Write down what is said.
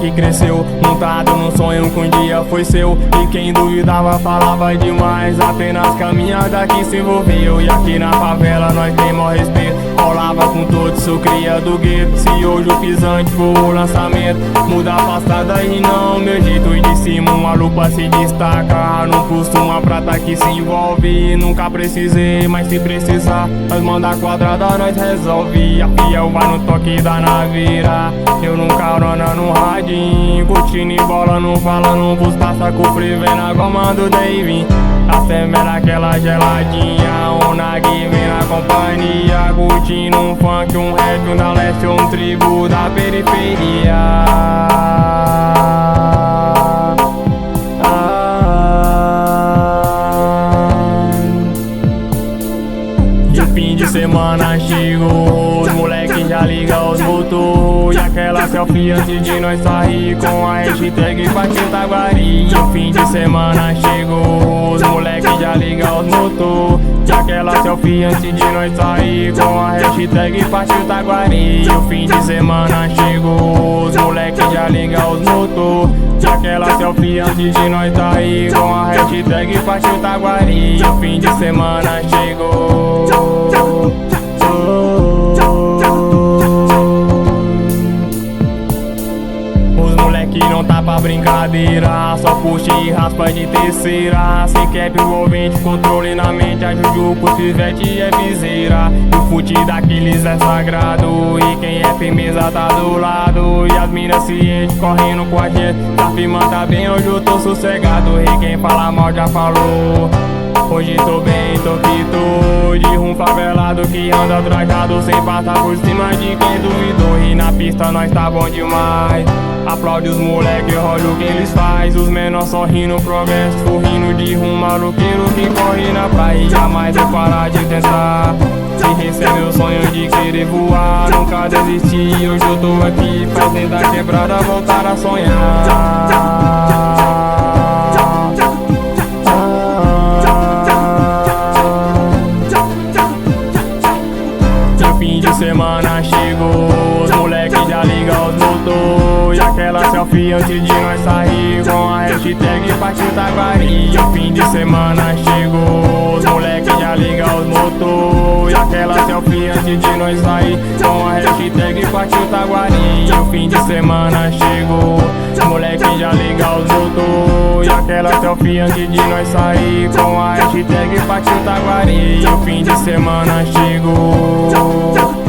moleque cresceu, montado num sonho que um dia foi seu. E quem duvidava falava demais, apenas caminhada que se envolveu. E aqui na favela nós tem maior respeito, rolava com todos, sou cria do gueto. Se hoje o pisante for o lançamento, muda a passada e não meu jeito. E de cima uma lupa se destaca, não custa uma prata que se envolve. Nunca precisei, mas se precisar, nós manda quadrada, nós resolve. A fiel vai no toque da naveira, eu num carona no radinho, curtindo e bola, não falando pros passa com frio, vem na goma do Davin. A semana aquela geladinha, um nag vem na companhia, curtindo um funk, um rap, um da leste, um tribo da periferia. Fim de semana chegou, os moleque já liga os motor. E aquela selfie antes de nós sair, com a hashtag Partiu Taguari. O fim de semana chegou, os moleque já liga os motor. E aquela selfie antes de nós sair, com a hashtag Partiu Taguari. O fim de semana chegou, os moleque já liga os motor. E aquela selfie antes de nós sair, com a hashtag Partiu Taguari. O fim de semana chegou. Os moleque não tá pra brincadeira, só puxa e raspa de terceira. Se quer envolvente, controle na mente, a Jujuco, pivete é viseira. E o fute daqueles é sagrado, e quem é firmeza tá do lado. E as minas cientes correndo com a gente, tá firmando tá bem, hoje eu tô sossegado. E quem fala mal já falou, hoje tô bem, tô que tô. De rum favelado que anda trajado, sem passar por cima de quem duvidou. E na pista nós tá bom demais, aplaude os moleque, olha o que eles faz. Os menores sorrindo, progresso, furrindo de rum, maluqueiro que corre na praia. E jamais vou parar de tentar, se recebe o sonho de querer voar. Nunca desisti, hoje eu tô aqui, faz dentro da quebrada voltar a sonhar. Fim de semana chegou, os moleque já liga os motor. E aquela selfie antes de nós sair, com a hashtag Partiu Taguari. O fim de semana chegou, os moleque já liga os motor. E aquela selfie antes de nós sair, com a hashtag Partiu Taguari. O fim de semana chegou, os moleque já liga os motor. E aquela selfie antes de nós sair, com a hashtag Partiu Taguari. O fim de semana chegou.